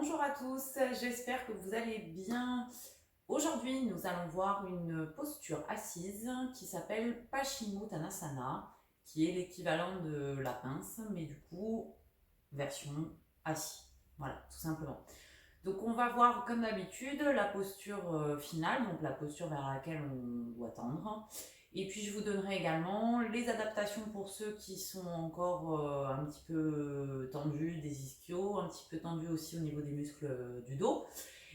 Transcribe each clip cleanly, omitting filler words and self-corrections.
Bonjour à tous, j'espère que vous allez bien. Aujourd'hui, nous allons voir une posture assise qui s'appelle Paschimottanasana, qui est l'équivalent de la pince, mais du coup, version assis. Voilà, tout simplement. Donc on va voir comme d'habitude la posture finale, donc la posture vers laquelle on doit tendre. Et puis je vous donnerai également les adaptations pour ceux qui sont encore un petit peu tendus des ischios, un petit peu tendus aussi au niveau des muscles du dos.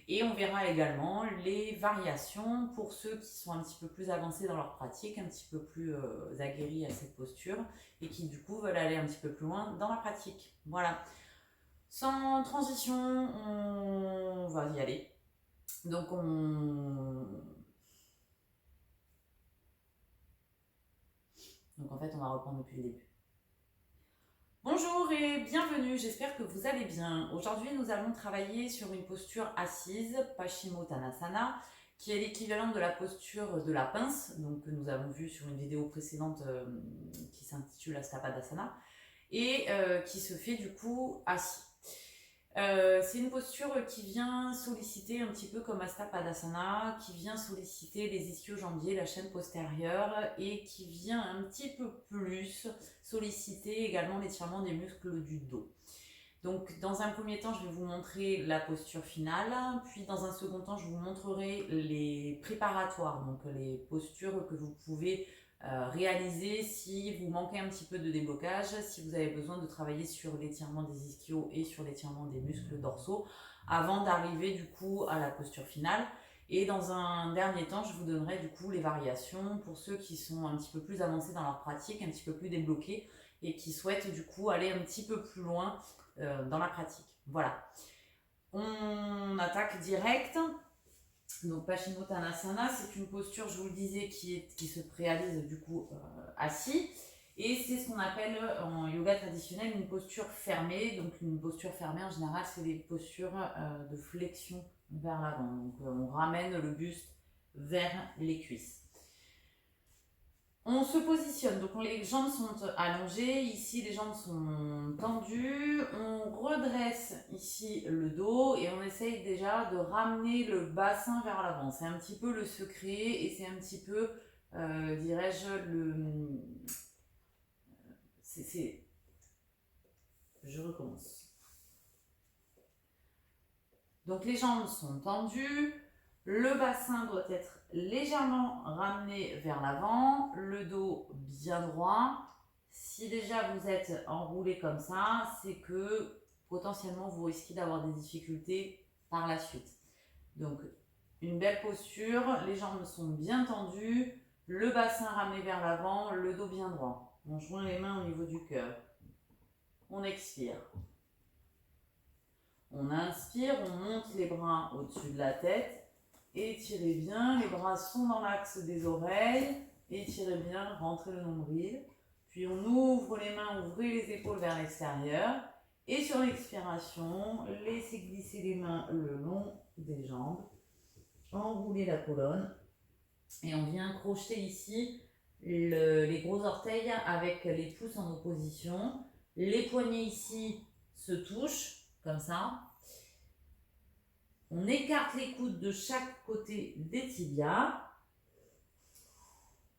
Et on verra également les variations pour ceux qui sont un petit peu plus avancés dans leur pratique, un petit peu plus aguerris à cette posture et qui du coup veulent aller un petit peu plus loin dans la pratique. Voilà. Sans transition, on va y aller. Donc en fait, on va reprendre depuis le début. Bonjour et bienvenue, j'espère que vous allez bien. Aujourd'hui, nous allons travailler sur une posture assise, Paschimottanasana, qui est l'équivalent de la posture de la pince, donc que nous avons vu sur une vidéo précédente qui s'intitule Astapadasana, et qui se fait du coup assis. C'est une posture qui vient solliciter un petit peu comme Astapadasana, qui vient solliciter les ischio-jambiers, la chaîne postérieure, et qui vient un petit peu plus solliciter également l'étirement des muscles du dos. Donc dans un premier temps, je vais vous montrer la posture finale, puis dans un second temps, je vous montrerai les préparatoires, donc les postures que vous pouvez réaliser si vous manquez un petit peu de déblocage, si vous avez besoin de travailler sur l'étirement des ischios et sur l'étirement des muscles dorsaux, avant d'arriver du coup à la posture finale. Et dans un dernier temps, je vous donnerai du coup les variations pour ceux qui sont un petit peu plus avancés dans leur pratique, un petit peu plus débloqués et qui souhaitent du coup aller un petit peu plus loin dans la pratique. Voilà. On attaque direct. Donc Paschimottanasana, c'est une posture, je vous le disais, qui se réalise du coup assis. Et c'est ce qu'on appelle en yoga traditionnel une posture fermée. Donc une posture fermée, en général, c'est des postures de flexion vers l'avant. Donc on ramène le buste vers les cuisses. On se positionne, donc les jambes sont allongées, ici les jambes sont tendues, on redresse ici le dos et on essaye déjà de ramener le bassin vers l'avant. C'est un petit peu le secret et c'est un petit peu, dirais-je, Je recommence. Donc les jambes sont tendues, le bassin doit être légèrement ramené vers l'avant, le dos bien droit. Si déjà vous êtes enroulé comme ça, c'est que potentiellement vous risquez d'avoir des difficultés par la suite. Donc une belle posture, les jambes sont bien tendues, le bassin ramené vers l'avant, le dos bien droit. On joint les mains au niveau du cœur. On expire. On inspire, on monte les bras au-dessus de la tête. Étirez bien, les bras sont dans l'axe des oreilles. Étirez bien, rentrez le nombril. Puis on ouvre les mains, ouvrez les épaules vers l'extérieur. Et sur l'expiration, laissez glisser les mains le long des jambes. Enroulez la colonne. Et on vient crocheter ici les gros orteils avec les pouces en opposition. Les poignets ici se touchent, comme ça. On écarte les coudes de chaque côté des tibias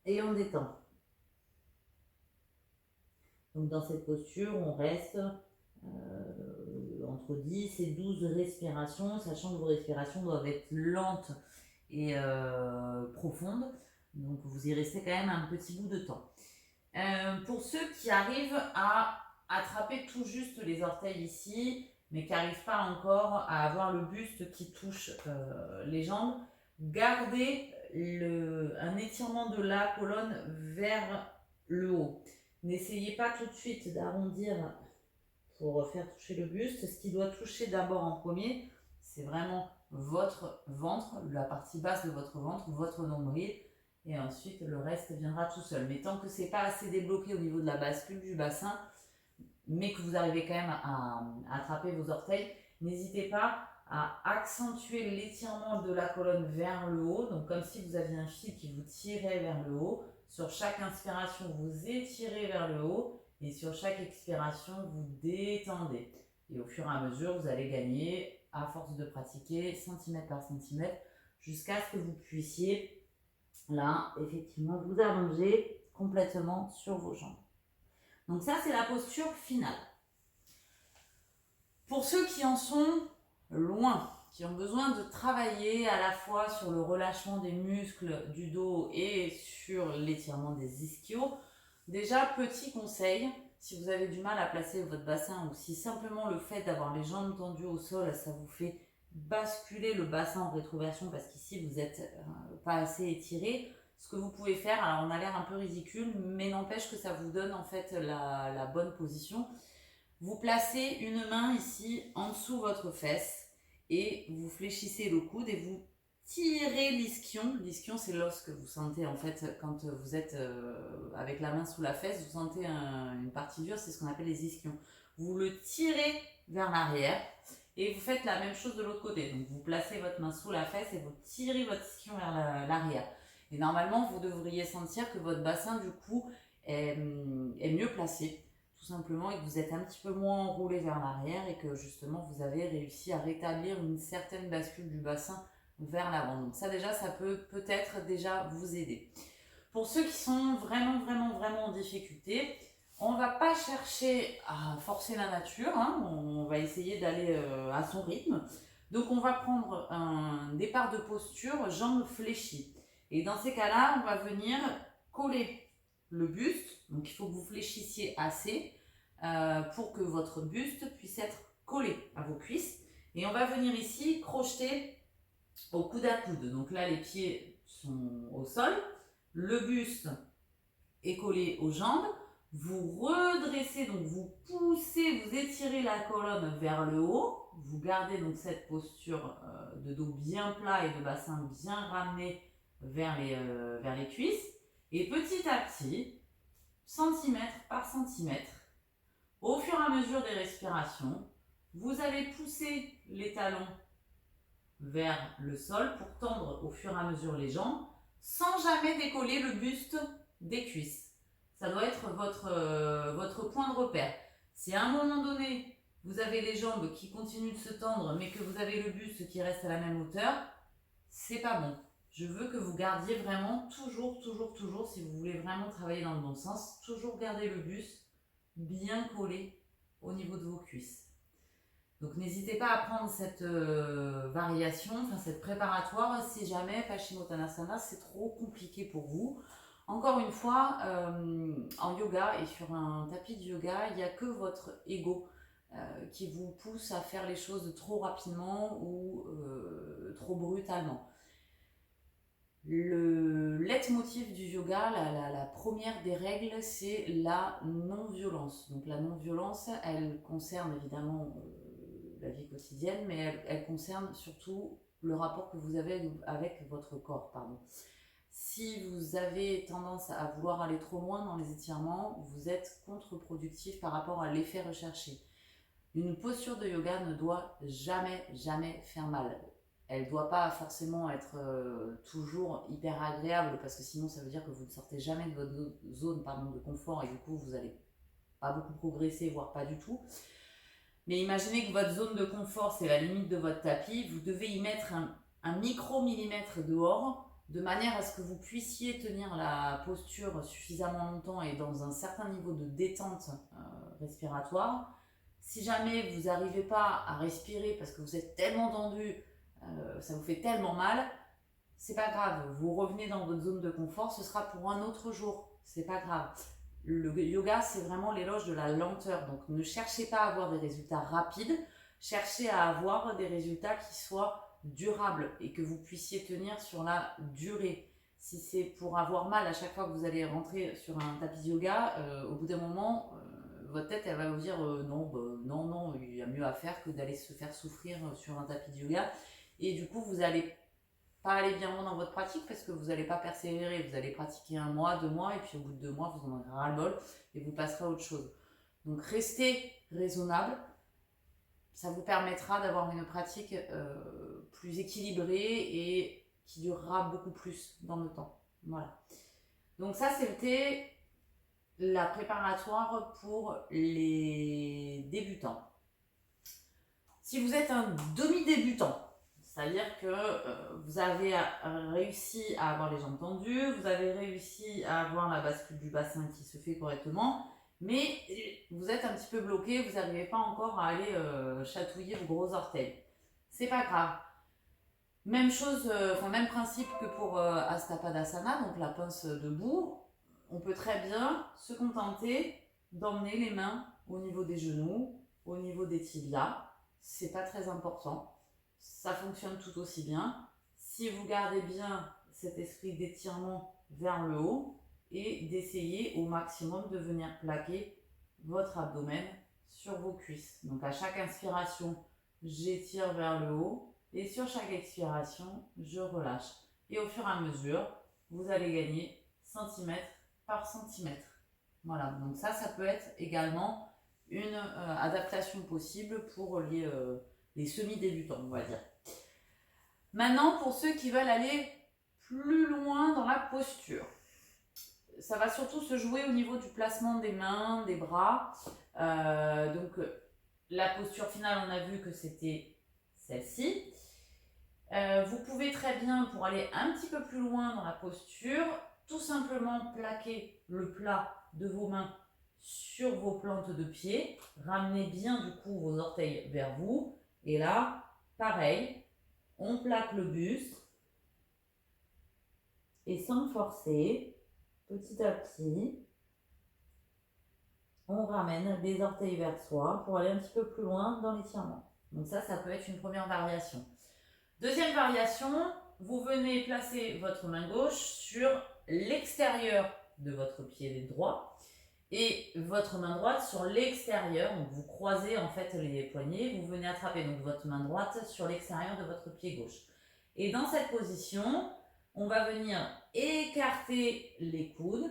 et on détend. Donc dans cette posture, on reste entre 10 et 12 respirations, sachant que vos respirations doivent être lentes et profondes. Donc vous y restez quand même un petit bout de temps. Pour ceux qui arrivent à attraper tout juste les orteils ici, mais qui n'arrivent pas encore à avoir le buste qui touche les jambes, gardez un étirement de la colonne vers le haut. N'essayez pas tout de suite d'arrondir pour faire toucher le buste. Ce qui doit toucher d'abord en premier, c'est vraiment votre ventre, la partie basse de votre ventre, votre nombril, et ensuite le reste viendra tout seul. Mais tant que c'est pas assez débloqué au niveau de la bascule du bassin, mais que vous arrivez quand même à attraper vos orteils, n'hésitez pas à accentuer l'étirement de la colonne vers le haut, donc comme si vous aviez un fil qui vous tirait vers le haut. Sur chaque inspiration, vous étirez vers le haut, et sur chaque expiration, vous détendez. Et au fur et à mesure, vous allez gagner, à force de pratiquer, centimètre par centimètre, jusqu'à ce que vous puissiez, là, effectivement, vous allonger complètement sur vos jambes. Donc ça, c'est la posture finale. Pour ceux qui en sont loin, qui ont besoin de travailler à la fois sur le relâchement des muscles du dos et sur l'étirement des ischios, déjà, petit conseil, si vous avez du mal à placer votre bassin ou si simplement le fait d'avoir les jambes tendues au sol, ça vous fait basculer le bassin en rétroversion parce qu'ici vous n'êtes pas assez étiré, ce que vous pouvez faire, alors on a l'air un peu ridicule, mais n'empêche que ça vous donne en fait la bonne position. Vous placez une main ici en dessous votre fesse et vous fléchissez le coude et vous tirez l'ischion. L'ischion, c'est l'os que vous sentez en fait quand vous êtes avec la main sous la fesse, vous sentez une partie dure, c'est ce qu'on appelle les ischions. Vous le tirez vers l'arrière et vous faites la même chose de l'autre côté. Donc vous placez votre main sous la fesse et vous tirez votre ischion vers l'arrière. Et normalement, vous devriez sentir que votre bassin du coup est mieux placé, tout simplement, et que vous êtes un petit peu moins enroulé vers l'arrière et que justement vous avez réussi à rétablir une certaine bascule du bassin vers l'avant. Donc ça déjà, ça peut peut-être déjà vous aider. Pour ceux qui sont vraiment en difficulté, on ne va pas chercher à forcer la nature, hein, on va essayer d'aller à son rythme. Donc on va prendre un départ de posture, jambes fléchies. Et dans ces cas-là, on va venir coller le buste. Donc il faut que vous fléchissiez assez pour que votre buste puisse être collé à vos cuisses. Et on va venir ici crocheter au coude à coude. Donc là, les pieds sont au sol, le buste est collé aux jambes. Vous redressez, donc vous poussez, vous étirez la colonne vers le haut. Vous gardez donc cette posture de dos bien plat et de bassin bien ramené vers les cuisses. Et petit à petit, centimètre par centimètre, au fur et à mesure des respirations, vous allez pousser les talons vers le sol pour tendre au fur et à mesure les jambes sans jamais décoller le buste des cuisses. Ça doit être votre point de repère. Si à un moment donné, vous avez les jambes qui continuent de se tendre mais que vous avez le buste qui reste à la même hauteur, c'est pas bon. Je veux que vous gardiez vraiment toujours, si vous voulez vraiment travailler dans le bon sens, toujours garder le buste bien collé au niveau de vos cuisses. Donc n'hésitez pas à prendre cette variation, enfin cette préparatoire, si jamais Paschimottanasana c'est trop compliqué pour vous. Encore une fois, en yoga et sur un tapis de yoga, il n'y a que votre ego qui vous pousse à faire les choses trop rapidement ou trop brutalement. Le leitmotiv du yoga, la première des règles, c'est la non-violence. Donc la non-violence, elle concerne évidemment la vie quotidienne, mais elle concerne surtout le rapport que vous avez avec votre corps. Si vous avez tendance à vouloir aller trop loin dans les étirements, vous êtes contre-productif par rapport à l'effet recherché. Une posture de yoga ne doit jamais faire mal. Elle ne doit pas forcément être toujours hyper agréable parce que sinon ça veut dire que vous ne sortez jamais de votre zone de confort et du coup vous n'allez pas beaucoup progresser, voire pas du tout. Mais imaginez que votre zone de confort c'est la limite de votre tapis, vous devez y mettre un micro-millimètre dehors de manière à ce que vous puissiez tenir la posture suffisamment longtemps et dans un certain niveau de détente respiratoire. Si jamais vous n'arrivez pas à respirer parce que vous êtes tellement tendu, ça vous fait tellement mal, c'est pas grave, vous revenez dans votre zone de confort, ce sera pour un autre jour, c'est pas grave. Le yoga, c'est vraiment l'éloge de la lenteur, donc ne cherchez pas à avoir des résultats rapides, cherchez à avoir des résultats qui soient durables et que vous puissiez tenir sur la durée. Si c'est pour avoir mal à chaque fois que vous allez rentrer sur un tapis de yoga, au bout d'un moment, votre tête elle va vous dire non, il y a mieux à faire que d'aller se faire souffrir sur un tapis de yoga. Et du coup, vous n'allez pas aller bien loin dans votre pratique parce que vous n'allez pas persévérer. Vous allez pratiquer 1 mois, 2 mois, et puis au bout de 2 mois, vous en aurez ras-le-bol et vous passerez à autre chose. Donc, restez raisonnable. Ça vous permettra d'avoir une pratique plus équilibrée et qui durera beaucoup plus dans le temps. Voilà. Donc ça, c'était la préparatoire pour les débutants. Si vous êtes un demi-débutant, c'est-à-dire que vous avez réussi à avoir les jambes tendues, vous avez réussi à avoir la bascule du bassin qui se fait correctement, mais vous êtes un petit peu bloqué, vous n'arrivez pas encore à aller chatouiller vos gros orteils. C'est pas grave. Même chose, même principe que pour Astapadasana, donc la pince debout. On peut très bien se contenter d'emmener les mains au niveau des genoux, au niveau des tibias. C'est pas très important. Ça fonctionne tout aussi bien. Si vous gardez bien cet esprit d'étirement vers le haut et d'essayer au maximum de venir plaquer votre abdomen sur vos cuisses. Donc à chaque inspiration, j'étire vers le haut et sur chaque expiration, je relâche. Et au fur et à mesure, vous allez gagner centimètre par centimètre. Voilà, donc ça peut être également une adaptation possible pour les semi-débutants, on va dire. Maintenant, pour ceux qui veulent aller plus loin dans la posture, ça va surtout se jouer au niveau du placement des mains, des bras. La posture finale, on a vu que c'était celle-ci. Vous pouvez très bien, pour aller un petit peu plus loin dans la posture, tout simplement plaquer le plat de vos mains sur vos plantes de pied. Ramenez bien du coup vos orteils vers vous. Et là, pareil, on plaque le buste. Et sans forcer, petit à petit, on ramène les orteils vers soi pour aller un petit peu plus loin dans l'étirement. Donc ça peut être une première variation. Deuxième variation, vous venez placer votre main gauche sur l'extérieur de votre pied droit et votre main droite sur l'extérieur. Donc vous croisez en fait les poignets, vous venez attraper donc votre main droite sur l'extérieur de votre pied gauche. Et dans cette position, on va venir écarter les coudes,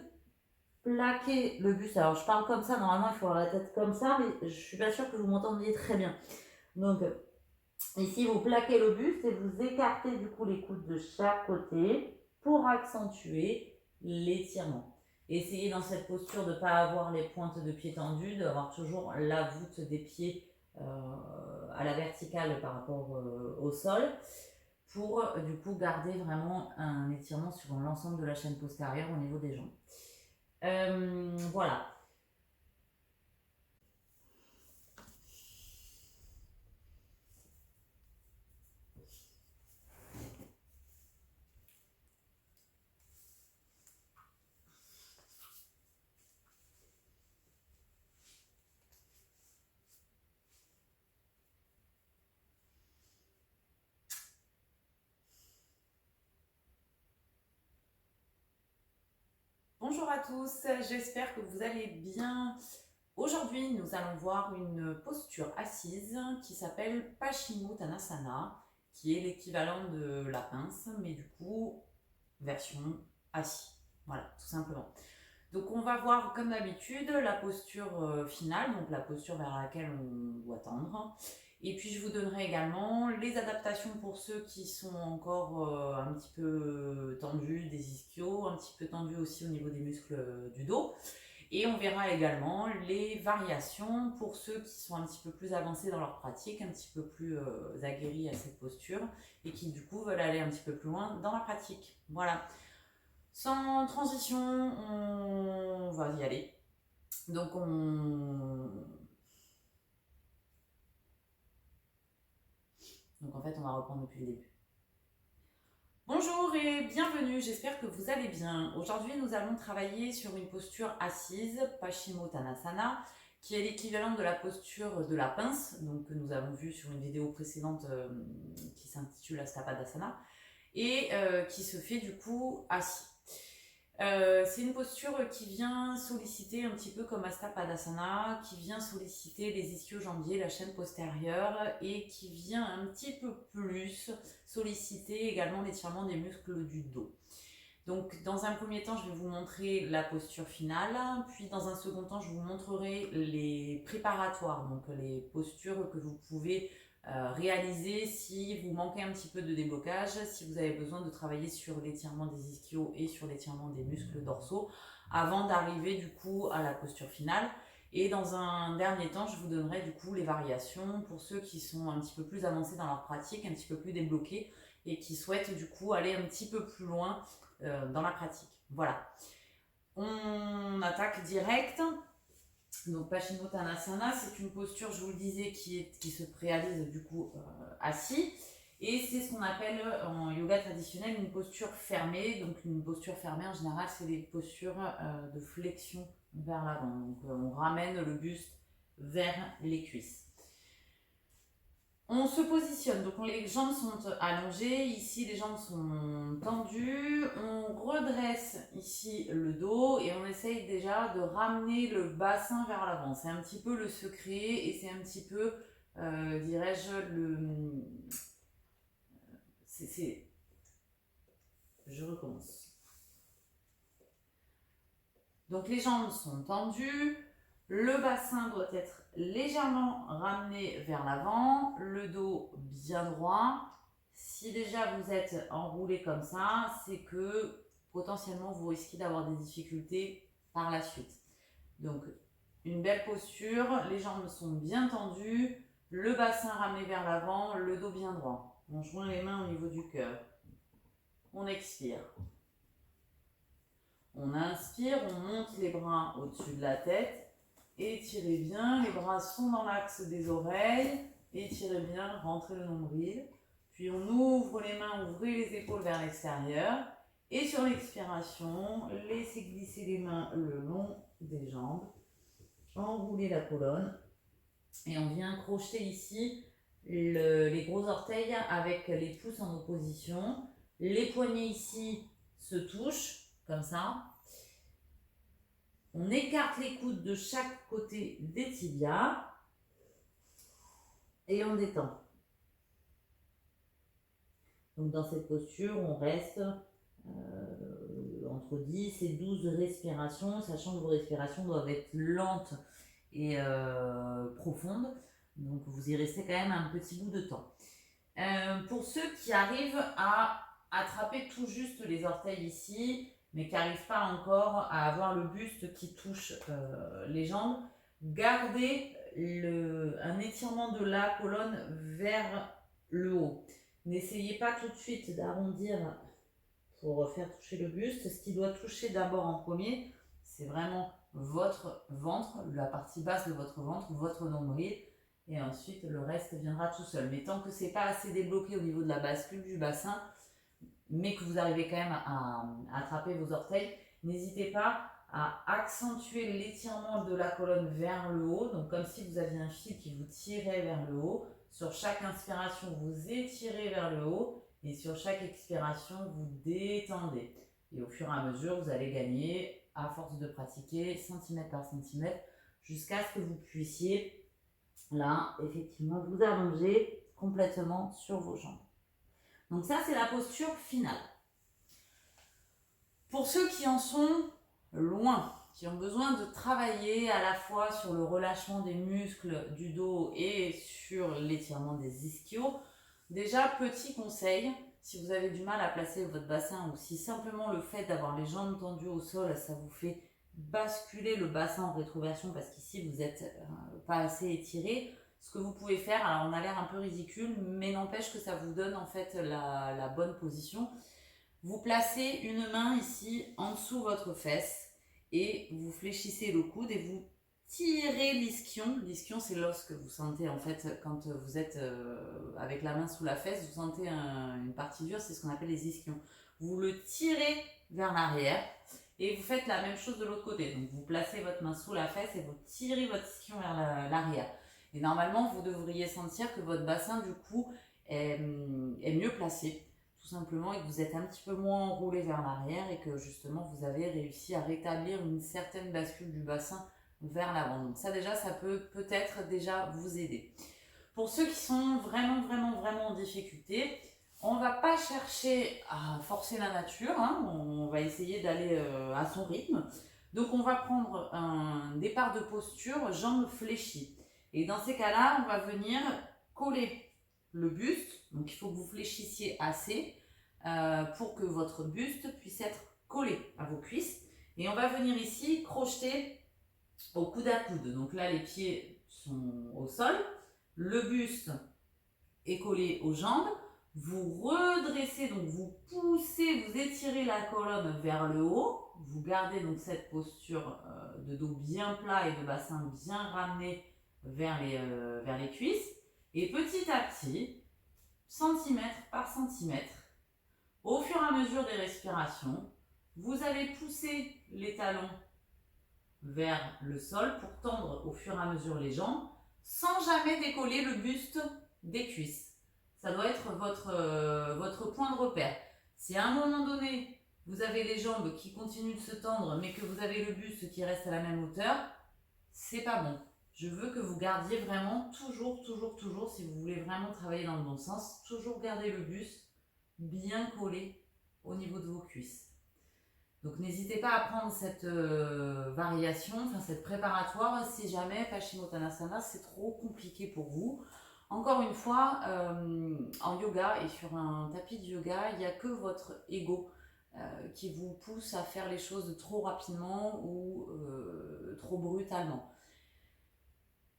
plaquer le buste. Alors je parle comme ça, normalement il faut avoir la tête comme ça, mais je suis pas sûre que vous m'entendiez très bien. Donc ici, vous plaquez le buste et vous écartez du coup les coudes de chaque côté pour accentuer l'étirement. Essayez dans cette posture de ne pas avoir les pointes de pied tendues, d'avoir toujours la voûte des pieds à la verticale par rapport au sol pour du coup garder vraiment un étirement sur l'ensemble de la chaîne postérieure au niveau des jambes. Voilà. Bonjour à tous, j'espère que vous allez bien. Aujourd'hui, nous allons voir une posture assise qui s'appelle Paschimottanasana, qui est l'équivalent de la pince, mais du coup, version assis. Voilà, tout simplement. Donc on va voir comme d'habitude la posture finale, donc la posture vers laquelle on doit tendre. Et puis je vous donnerai également les adaptations pour ceux qui sont encore un petit peu tendus des ischios, un petit peu tendus aussi au niveau des muscles du dos. Et on verra également les variations pour ceux qui sont un petit peu plus avancés dans leur pratique, un petit peu plus aguerris à cette posture et qui du coup veulent aller un petit peu plus loin dans la pratique. Voilà. Sans transition, on va y aller. Donc en fait, on va reprendre depuis le début. Bonjour et bienvenue, j'espère que vous allez bien. Aujourd'hui, nous allons travailler sur une posture assise, Paschimottanasana, qui est l'équivalent de la posture de la pince, donc que nous avons vu sur une vidéo précédente qui s'intitule Astapadasana, et qui se fait du coup assis. C'est une posture qui vient solliciter un petit peu comme Astapadasana, qui vient solliciter les ischio-jambiers, la chaîne postérieure, et qui vient un petit peu plus solliciter également l'étirement des muscles du dos. Donc dans un premier temps, je vais vous montrer la posture finale, puis dans un second temps, je vous montrerai les préparatoires, donc les postures que vous pouvez réaliser si vous manquez un petit peu de déblocage, si vous avez besoin de travailler sur l'étirement des ischios et sur l'étirement des muscles dorsaux avant d'arriver du coup à la posture finale. Et dans un dernier temps, je vous donnerai du coup les variations pour ceux qui sont un petit peu plus avancés dans leur pratique, un petit peu plus débloqués et qui souhaitent du coup aller un petit peu plus loin dans la pratique. Voilà. On attaque direct. Donc Paschimottanasana, c'est une posture, je vous le disais, qui se réalise du coup assis. Et c'est ce qu'on appelle en yoga traditionnel une posture fermée. Donc une posture fermée, en général, c'est des postures de flexion vers l'avant. Donc on ramène le buste vers les cuisses. On se positionne, donc les jambes sont allongées, ici les jambes sont tendues, on redresse ici le dos et on essaye déjà de ramener le bassin vers l'avant. C'est un petit peu le secret et c'est un petit peu, dirais-je, Je recommence. Donc les jambes sont tendues, le bassin doit être légèrement ramené vers l'avant, le dos bien droit. Si déjà vous êtes enroulé comme ça, c'est que potentiellement vous risquez d'avoir des difficultés par la suite. Donc une belle posture, les jambes sont bien tendues, le bassin ramené vers l'avant, le dos bien droit. On joint les mains au niveau du cœur. On expire. On inspire, on monte les bras au-dessus de la tête. Étirez bien, les bras sont dans l'axe des oreilles. Étirez bien, rentrez le nombril. Puis on ouvre les mains, ouvrez les épaules vers l'extérieur. Et sur l'expiration, laissez glisser les mains le long des jambes. Enroulez la colonne. Et on vient crocheter ici les gros orteils avec les pouces en opposition. Les poignets ici se touchent, comme ça. On écarte les coudes de chaque côté des tibias et on détend. Donc dans cette posture, on reste entre 10 et 12 respirations, sachant que vos respirations doivent être lentes et profondes. Donc vous y restez quand même un petit bout de temps. Pour ceux qui arrivent à attraper tout juste les orteils ici, mais qui n'arrivent pas encore à avoir le buste qui touche les jambes, gardez un étirement de la colonne vers le haut. N'essayez pas tout de suite d'arrondir pour faire toucher le buste. Ce qui doit toucher d'abord en premier, c'est vraiment votre ventre, la partie basse de votre ventre, votre nombril, et ensuite le reste viendra tout seul. Mais tant que ce n'est pas assez débloqué au niveau de la bascule du bassin, mais que vous arrivez quand même à attraper vos orteils, n'hésitez pas à accentuer l'étirement de la colonne vers le haut, donc comme si vous aviez un fil qui vous tirait vers le haut. Sur chaque inspiration, vous étirez vers le haut et sur chaque expiration, vous détendez. Et au fur et à mesure, vous allez gagner, à force de pratiquer, centimètre par centimètre, jusqu'à ce que vous puissiez, là, effectivement, vous allonger complètement sur vos jambes. Donc ça, c'est la posture finale. Pour ceux qui en sont loin, qui ont besoin de travailler à la fois sur le relâchement des muscles du dos et sur l'étirement des ischios, déjà, petit conseil, si vous avez du mal à placer votre bassin ou si simplement le fait d'avoir les jambes tendues au sol, ça vous fait basculer le bassin en rétroversion parce qu'ici, vous n'êtes pas assez étiré, ce que vous pouvez faire, alors on a l'air un peu ridicule, mais n'empêche que ça vous donne en fait la bonne position. Vous placez une main ici en dessous votre fesse et vous fléchissez le coude et vous tirez l'ischion. L'ischion, c'est lorsque vous sentez en fait, quand vous êtes avec la main sous la fesse, vous sentez une partie dure, c'est ce qu'on appelle les ischions. Vous le tirez vers l'arrière et vous faites la même chose de l'autre côté. Donc vous placez votre main sous la fesse et vous tirez votre ischion vers l'arrière. Et normalement, vous devriez sentir que votre bassin, du coup, est mieux placé, tout simplement, et que vous êtes un petit peu moins enroulé vers l'arrière et que justement, vous avez réussi à rétablir une certaine bascule du bassin vers l'avant. Donc ça, déjà, ça peut peut-être déjà vous aider. Pour ceux qui sont vraiment en difficulté, on ne va pas chercher à forcer la nature, hein, on va essayer d'aller à son rythme. Donc on va prendre un départ de posture, jambes fléchies. Et dans ces cas-là, on va venir coller le buste. Donc il faut que vous fléchissiez assez pour que votre buste puisse être collé à vos cuisses. Et on va venir ici crocheter au coude à coude. Donc là, les pieds sont au sol, le buste est collé aux jambes. Vous redressez, donc vous poussez, vous étirez la colonne vers le haut. Vous gardez donc cette posture de dos bien plat et de bassin bien ramené vers les cuisses. Et petit à petit, centimètre par centimètre, au fur et à mesure des respirations, vous allez pousser les talons vers le sol pour tendre au fur et à mesure les jambes sans jamais décoller le buste des cuisses. Ça doit être votre point de repère. Si à un moment donné, vous avez les jambes qui continuent de se tendre mais que vous avez le buste qui reste à la même hauteur, c'est pas bon. Je veux que vous gardiez vraiment toujours, si vous voulez vraiment travailler dans le bon sens, toujours garder le buste bien collé au niveau de vos cuisses. Donc n'hésitez pas à prendre cette variation, enfin cette préparatoire, si jamais Paschimottanasana c'est trop compliqué pour vous. Encore une fois, en yoga et sur un tapis de yoga, il n'y a que votre ego qui vous pousse à faire les choses trop rapidement ou trop brutalement.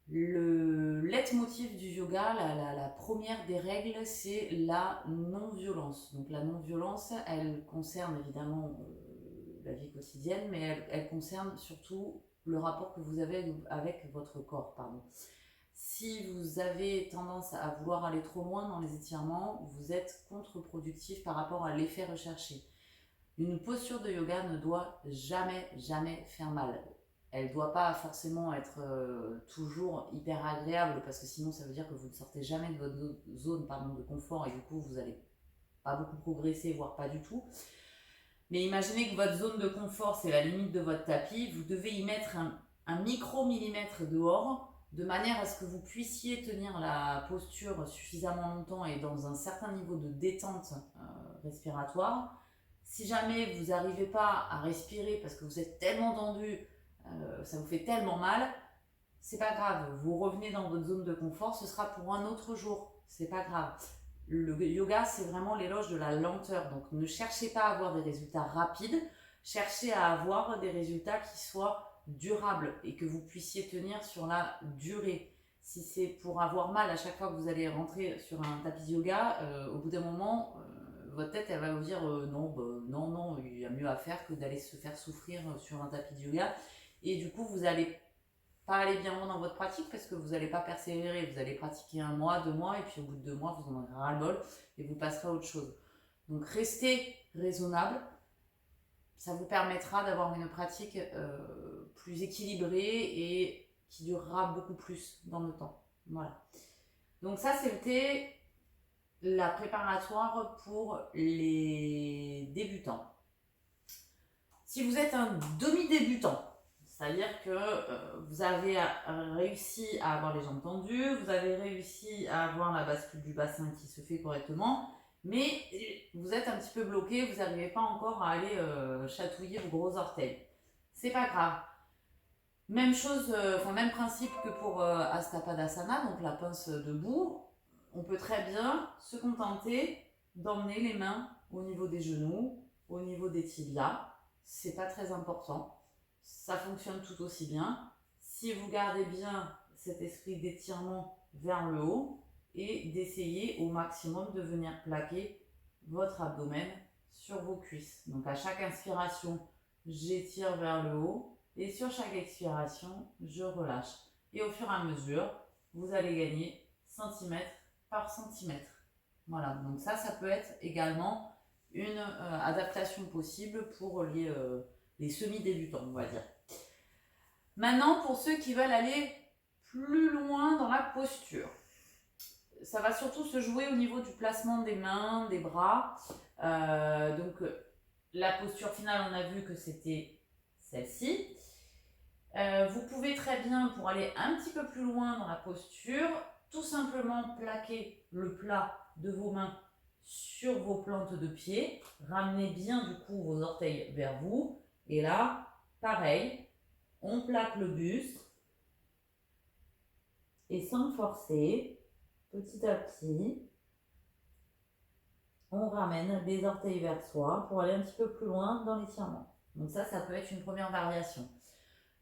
Le leitmotiv du yoga, la première des règles, c'est la non-violence. Donc la non-violence, elle concerne évidemment la vie quotidienne, mais elle concerne surtout le rapport que vous avez avec votre corps. Pardon. Si vous avez tendance à vouloir aller trop loin dans les étirements, vous êtes contre-productif par rapport à l'effet recherché. Une posture de yoga ne doit jamais faire mal. Elle ne doit pas forcément être toujours hyper agréable parce que sinon ça veut dire que vous ne sortez jamais de votre zone de confort et du coup vous n'allez pas beaucoup progresser, voire pas du tout. Mais imaginez que votre zone de confort c'est la limite de votre tapis, vous devez y mettre un micro-millimètre dehors de manière à ce que vous puissiez tenir la posture suffisamment longtemps et dans un certain niveau de détente respiratoire. Si jamais vous n'arrivez pas à respirer parce que vous êtes tellement tendu, ça vous fait tellement mal, c'est pas grave, vous revenez dans votre zone de confort, ce sera pour un autre jour, c'est pas grave. Le yoga, c'est vraiment l'éloge de la lenteur, donc ne cherchez pas à avoir des résultats rapides, cherchez à avoir des résultats qui soient durables et que vous puissiez tenir sur la durée. Si c'est pour avoir mal à chaque fois que vous allez rentrer sur un tapis de yoga, au bout d'un moment, votre tête elle va vous dire non, il y a mieux à faire que d'aller se faire souffrir sur un tapis de yoga. Et du coup, vous n'allez pas aller bien loin dans votre pratique parce que vous n'allez pas persévérer. Vous allez pratiquer 1 mois, 2 mois, et puis au bout de 2 mois, vous en aurez ras-le-bol et vous passerez à autre chose. Donc, restez raisonnable. Ça vous permettra d'avoir une pratique plus équilibrée et qui durera beaucoup plus dans le temps. Voilà. Donc ça, c'était la préparatoire pour les débutants. Si vous êtes un demi-débutant, c'est-à-dire que vous avez réussi à avoir les jambes tendues, vous avez réussi à avoir la bascule du bassin qui se fait correctement, mais vous êtes un petit peu bloqué, vous n'arrivez pas encore à aller chatouiller vos gros orteils. C'est pas grave. Même chose, même principe que pour Astapadasana, donc la pince debout. On peut très bien se contenter d'emmener les mains au niveau des genoux, au niveau des tibias. C'est pas très important. Ça fonctionne tout aussi bien. Si vous gardez bien cet esprit d'étirement vers le haut et d'essayer au maximum de venir plaquer votre abdomen sur vos cuisses. Donc à chaque inspiration, j'étire vers le haut et sur chaque expiration, je relâche. Et au fur et à mesure, vous allez gagner centimètre par centimètre. Voilà, donc ça peut être également une adaptation possible pour les semi-débutants, on va dire. Maintenant, pour ceux qui veulent aller plus loin dans la posture, ça va surtout se jouer au niveau du placement des mains, des bras. Donc, la posture finale, on a vu que c'était celle-ci. Vous pouvez très bien, pour aller un petit peu plus loin dans la posture, tout simplement plaquer le plat de vos mains sur vos plantes de pied. Ramenez bien du coup vos orteils vers vous. Et là, pareil, on plaque le buste. Et sans forcer, petit à petit, on ramène les orteils vers soi pour aller un petit peu plus loin dans l'étirement. Donc ça peut être une première variation.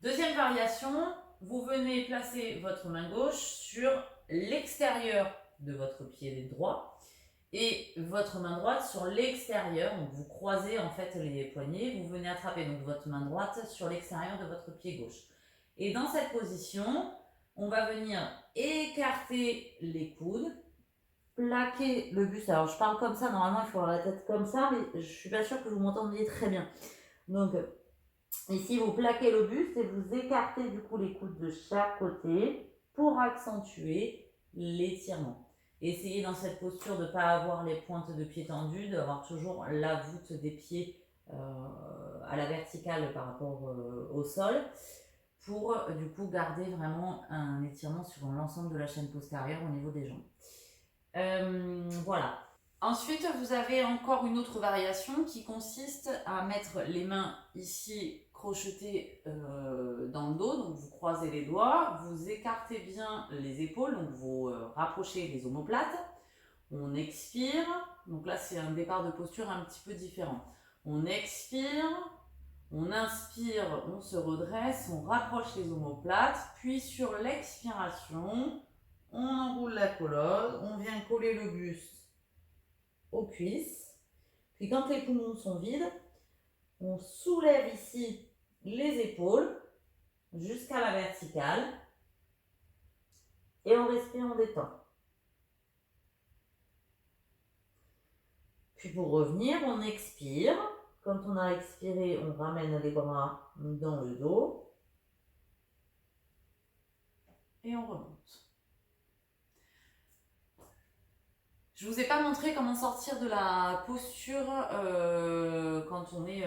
Deuxième variation, vous venez placer votre main gauche sur l'extérieur de votre pied droit et votre main droite sur l'extérieur. Donc vous croisez en fait les poignets, vous venez attraper donc votre main droite sur l'extérieur de votre pied gauche. Et dans cette position, on va venir écarter les coudes, plaquer le buste. Alors je parle comme ça, normalement il faut avoir la tête comme ça, mais je suis pas sûre que vous m'entendiez très bien. Donc ici vous plaquez le buste et vous écartez du coup les coudes de chaque côté pour accentuer l'étirement. Essayez dans cette posture de ne pas avoir les pointes de pied tendues, d'avoir toujours la voûte des pieds à la verticale par rapport au sol, pour du coup garder vraiment un étirement sur l'ensemble de la chaîne postérieure au niveau des jambes. Voilà. Ensuite, vous avez encore une autre variation qui consiste à mettre les mains ici crochetées dans le dos, donc vous croisez les doigts, vous écartez bien les épaules, donc vous rapprochez les omoplates, on expire, donc là c'est un départ de posture un petit peu différent. On expire, on inspire, on se redresse, on rapproche les omoplates, puis sur l'expiration, on enroule la colonne, on vient coller le buste aux cuisses. Puis quand les poumons sont vides, on soulève ici les épaules jusqu'à la verticale et on respire, on détend. Puis pour revenir, on expire. Quand on a expiré, on ramène les bras dans le dos et on remonte. Je ne vous ai pas montré comment sortir de la posture quand on est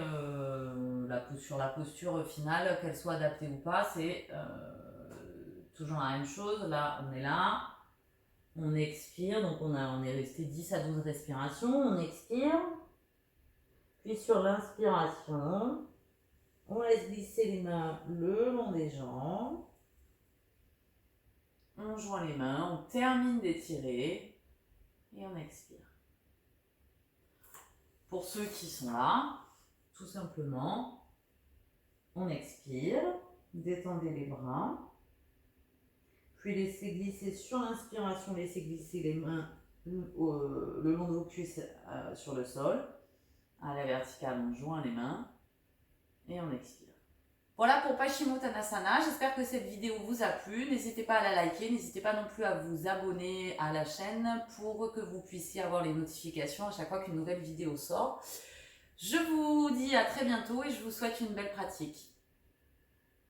sur la posture finale, qu'elle soit adaptée ou pas. C'est toujours la même chose. Là, on est là, on expire, donc on est resté 10 à 12 respirations. On expire, puis sur l'inspiration, on laisse glisser les mains le long des jambes. On joint les mains, on termine d'étirer. Et on expire. Pour ceux qui sont là, tout simplement, on expire, détendez les bras, puis laissez glisser sur l'inspiration, laissez glisser les mains le long de vos cuisses sur le sol. À la verticale, on joint les mains et on expire. Voilà pour Paschimottanasana, j'espère que cette vidéo vous a plu, n'hésitez pas à la liker, n'hésitez pas non plus à vous abonner à la chaîne pour que vous puissiez avoir les notifications à chaque fois qu'une nouvelle vidéo sort. Je vous dis à très bientôt et je vous souhaite une belle pratique.